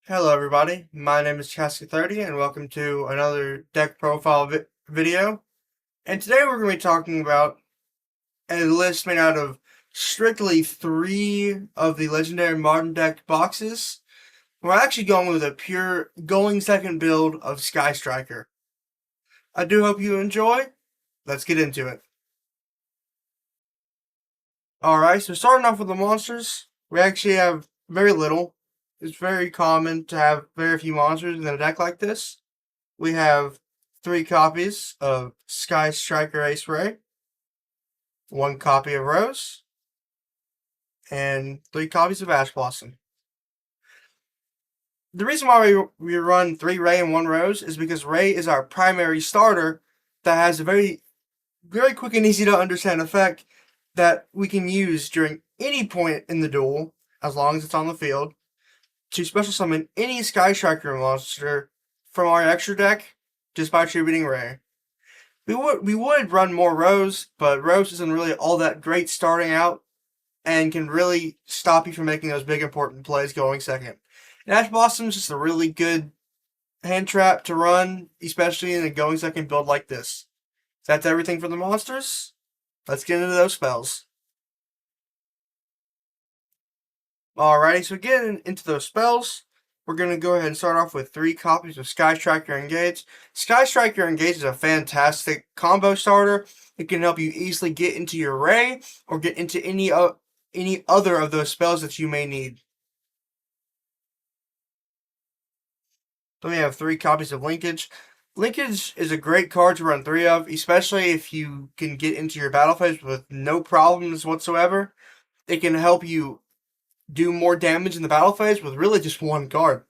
Hello everybody, my name is Casca30 and welcome to another deck profile video. And today we're going to be talking about a list made out of strictly 3 of the legendary modern deck boxes. We're actually going with a pure going second build of Sky Striker. I do hope you enjoy. Let's get into it. Alright, so starting off with the monsters, we actually have very little. It's very common to have very few monsters in a deck like this. We have 3 copies of Sky Striker Ace Ray, 1 copy of Rose, and 3 copies of Ash Blossom. The reason why we run 3 Ray and 1 Rose is because Ray is our primary starter that has a very quick and easy to understand effect that we can use during any point in the duel, as long as it's on the field, to special summon any Sky Striker monster from our extra deck just by attributing Ray. We would run more Rose, but Rose isn't really all that great starting out and can really stop you from making those big important plays going second. And Ash Blossom is just a really good hand trap to run, especially in a going second build like this. So that's everything for the monsters. Let's get into those spells. Alrighty, so getting into those spells, we're going to go ahead and start off with 3 copies of Sky Striker Engage. Sky Striker Engage is a fantastic combo starter. It can help you easily get into your Ray or get into any other of those spells that you may need. Then we have 3 copies of Linkage. Linkage is a great card to run 3 of, especially if you can get into your battle phase with no problems whatsoever. It can help you do more damage in the battle phase with really just 1 card.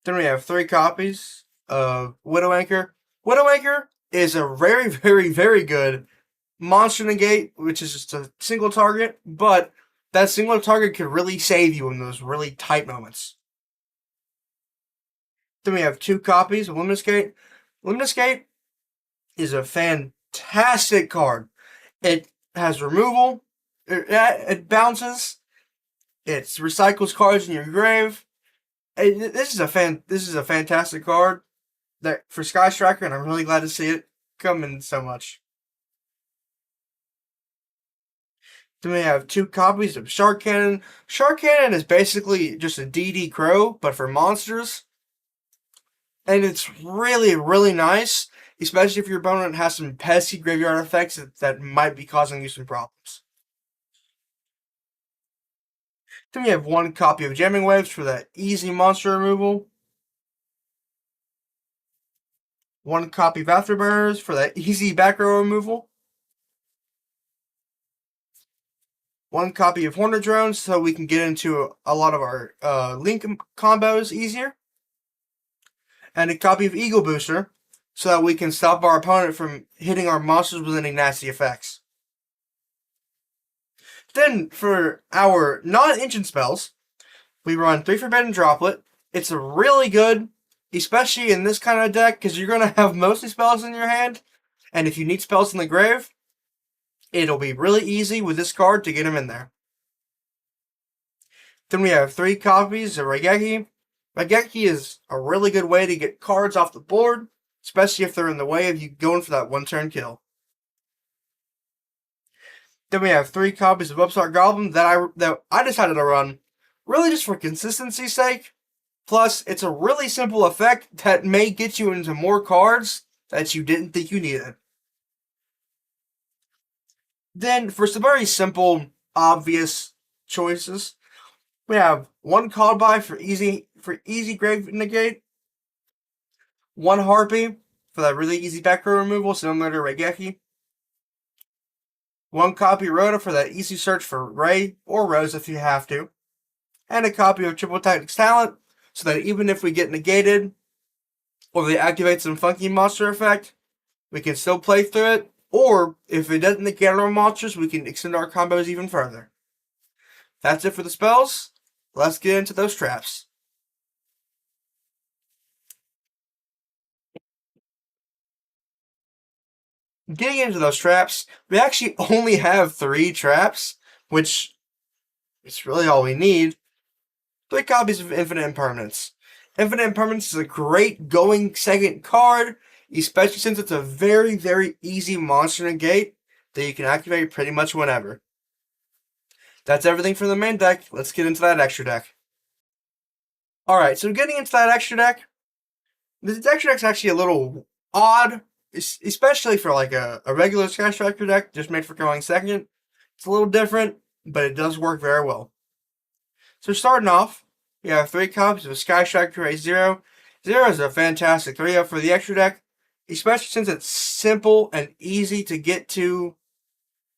Then we have 3 copies of Widowmaker. Widowmaker is a very good monster negate, which is just a single target, but that single target could really save you in those really tight moments. Then we have 2 copies of Luminous Gate. Luminous Gate is a fantastic card. It has removal. It bounces. It recycles cards in your grave. This is a fantastic card that for Sky Striker, and I'm really glad to see it come in so much. Then we have 2 copies of Shark Cannon. Shark Cannon is basically just a DD Crow, but for monsters. And it's really nice, especially if your opponent has some pesky graveyard effects that might be causing you some problems. Then we have 1 copy of Jamming Waves for that easy monster removal. 1 copy of Afterburners for that easy back row removal. 1 copy of Hornet Drones so we can get into a lot of our Link combos easier. And a copy of Eagle Booster so that we can stop our opponent from hitting our monsters with any nasty effects. Then, for our non-instant spells, we run 3 Forbidden Droplet. It's really good, especially in this kind of deck, because you're going to have mostly spells in your hand, and if you need spells in the grave, it'll be really easy with this card to get them in there. Then we have 3 copies of Raigeki. Raigeki is a really good way to get cards off the board, especially if they're in the way of you going for that 1-turn kill. Then we have 3 copies of Upstart Goblin that I decided to run, really just for consistency's sake. Plus, it's a really simple effect that may get you into more cards that you didn't think you needed. Then, for some very simple, obvious choices, we have 1 Called By for easy grave negate, 1 Harpy for that really easy back row removal, similar to Raigeki, 1 copy of Rhoda for that easy search for Ray or Rose if you have to, and a copy of Triple Tactics Talent so that even if we get negated or they activate some funky monster effect, we can still play through it, or if it doesn't negate our monsters, we can extend our combos even further. That's it for the spells. Let's get into those traps. Getting into those traps, we actually only have 3 traps, which is really all we need. 3 copies of Infinite Impermanence. Infinite Impermanence is a great going second card, especially since it's a very, very easy monster negate that you can activate pretty much whenever. That's everything for the main deck. Let's get into that extra deck. Alright, so getting into that extra deck, this extra deck's actually a little odd, especially for like a regular Sky Striker deck just made for going second. It's a little different, but it does work very well. So starting off, we have 3 copies of Sky Striker A0. Zero is a fantastic 3-up for the extra deck, especially since it's simple and easy to get to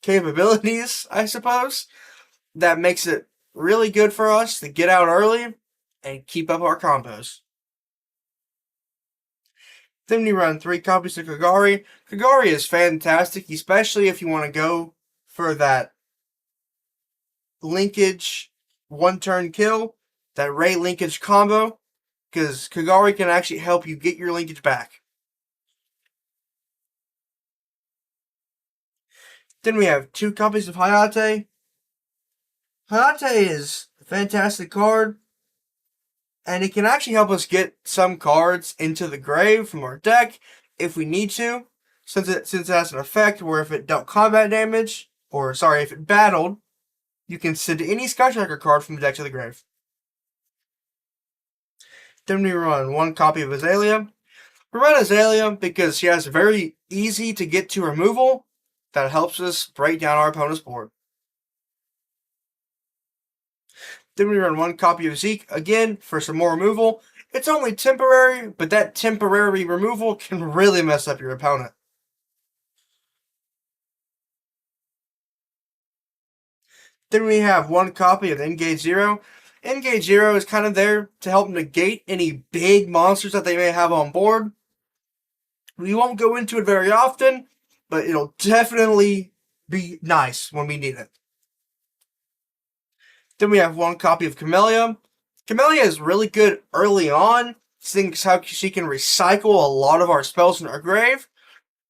capabilities, I suppose. That makes it really good for us to get out early and keep up our combos. Then we run 3 copies of Kagari. Kagari is fantastic, especially if you want to go for that linkage 1-turn kill, that Ray linkage combo, because Kagari can actually help you get your linkage back. Then we have 2 copies of Hayate. Hayate is a fantastic card, and it can actually help us get some cards into the grave from our deck if we need to, since it has an effect where if it dealt combat damage, if it battled, you can send any Sky Striker card from the deck to the grave. Then we run 1 copy of Azalea. We run Azalea because she has very easy to get to removal that helps us break down our opponent's board. Then we run 1 copy of Zeke, again, for some more removal. It's only temporary, but that temporary removal can really mess up your opponent. Then we have 1 copy of Engage Zero. Engage Zero is kind of there to help negate any big monsters that they may have on board. We won't go into it very often, but it'll definitely be nice when we need it. Then we have 1 copy of Camellia. Camellia is really good early on, seeing how she can recycle a lot of our spells in our grave,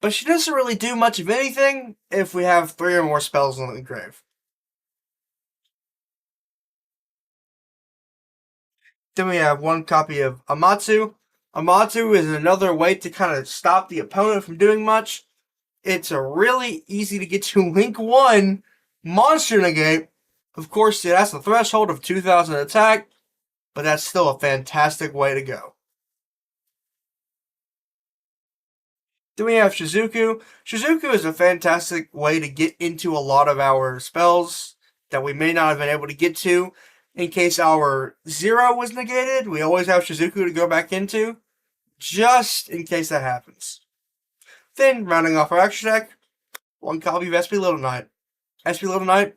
but she doesn't really do much of anything if we have 3 or more spells in the grave. Then we have 1 copy of Amatsu. Amatsu is another way to kind of stop the opponent from doing much. It's a really easy to get to Link 1 monster negate. Of course, it has a threshold of 2,000 attack, but that's still a fantastic way to go. Then we have Shizuku. Shizuku is a fantastic way to get into a lot of our spells that we may not have been able to get to. In case our 0 was negated, we always have Shizuku to go back into, just in case that happens. Then, rounding off our extra deck, 1 copy of SP Little Knight. SP Little Knight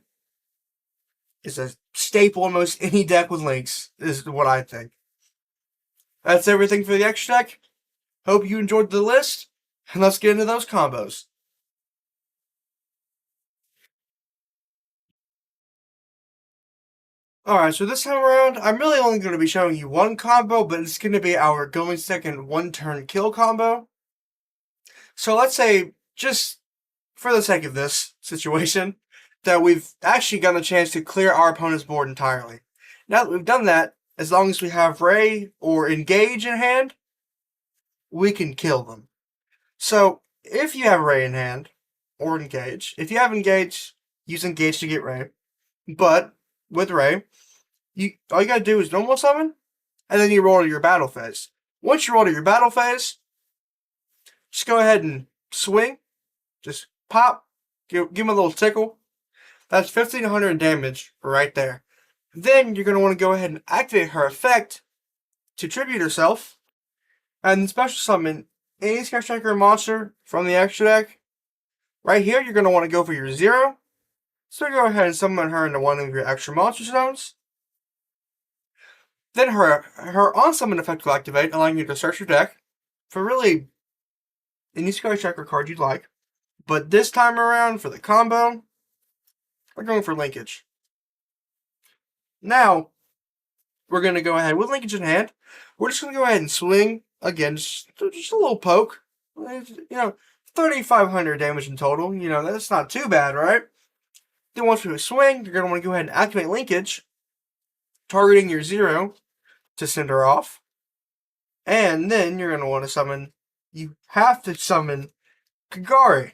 is a staple in most any deck with links, is what I think. That's everything for the extra deck. Hope you enjoyed the list, and let's get into those combos. Alright, so this time around, I'm really only going to be showing you 1 combo, but it's going to be our going second 1-turn kill combo. So let's say, just for the sake of this situation, that we've actually gotten a chance to clear our opponent's board entirely. Now that we've done that, as long as we have Ray or Engage in hand, we can kill them. So, if you have Ray in hand, or Engage, if you have Engage, use Engage to get Ray. But, with Ray, all you gotta do is normal summon, and then you roll to your battle phase. Once you roll to your battle phase, just go ahead and swing. Just pop, give him a little tickle. That's 1,500 damage right there. Then you're going to want to go ahead and activate her effect to tribute herself, and special summon any Sky Striker monster from the extra deck. Right here, you're going to want to go for your 0. So go ahead and summon her into one of your extra monster zones. Then her on-summon effect will activate, allowing you to search your deck for really any Sky Striker card you'd like. But this time around, for the combo, we're going for Linkage. Now, we're going to go ahead with Linkage in hand. We're just going to go ahead and swing, again, just a little poke. 3,500 damage in total. That's not too bad, right? Then once we swing, you're going to want to go ahead and activate Linkage. targeting your 0 to send her off. And then you're going to want to summon, you have to summon Kagari.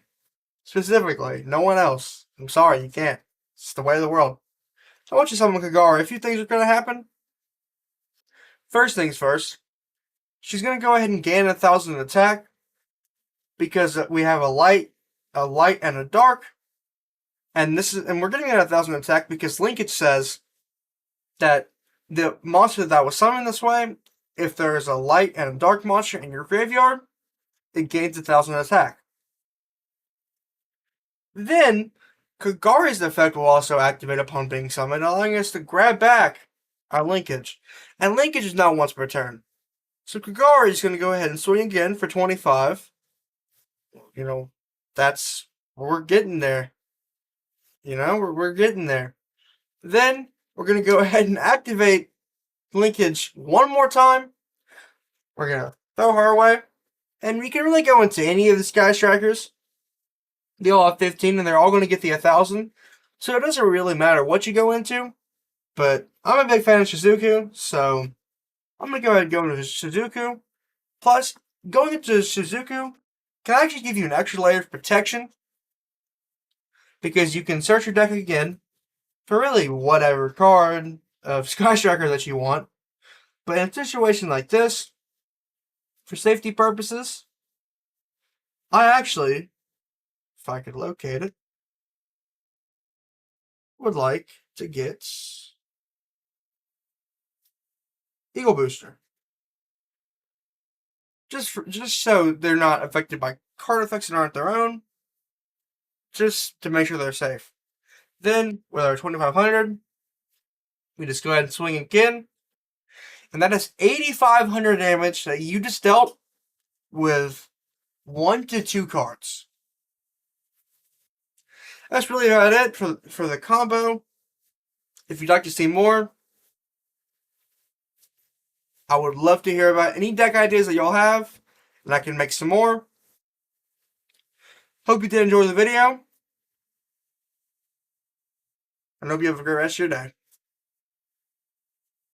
Specifically, no one else. I'm sorry, you can't. It's the way of the world. I want you to summon Kagari. A few things are going to happen. First things first, she's going to go ahead and gain 1,000 attack because we have a light, and a dark. And we're getting at 1,000 attack because linkage says that the monster that was summoned this way, if there is a light and a dark monster in your graveyard, it gains 1,000 attack. Then, Kagari's effect will also activate upon being summoned, allowing us to grab back our linkage. And linkage is not once per turn. So Kagari is going to go ahead and swing again for 25. You know, we're getting there. You know, we're getting there. Then, we're going to go ahead and activate linkage one more time. We're going to throw her away. And we can really go into any of the Sky Strikers. They all have 15 and they're all going to get the 1,000. So it doesn't really matter what you go into. But I'm a big fan of Shizuku, so I'm going to go ahead and go into Shizuku. Plus, going into Shizuku can actually give you an extra layer of protection. Because you can search your deck again for really whatever card of Sky Striker that you want. But in a situation like this, for safety purposes, I actually, if I could locate it, would like to get Eagle Booster. Just so they're not affected by card effects that aren't their own. Just to make sure they're safe. Then, with our 2,500, we just go ahead and swing again. And that is 8,500 damage that you just dealt with 1 to 2 cards. That's really about it for the combo. If you'd like to see more, I would love to hear about any deck ideas that y'all have, and I can make some more. Hope you did enjoy the video, and hope you have a great rest of your day.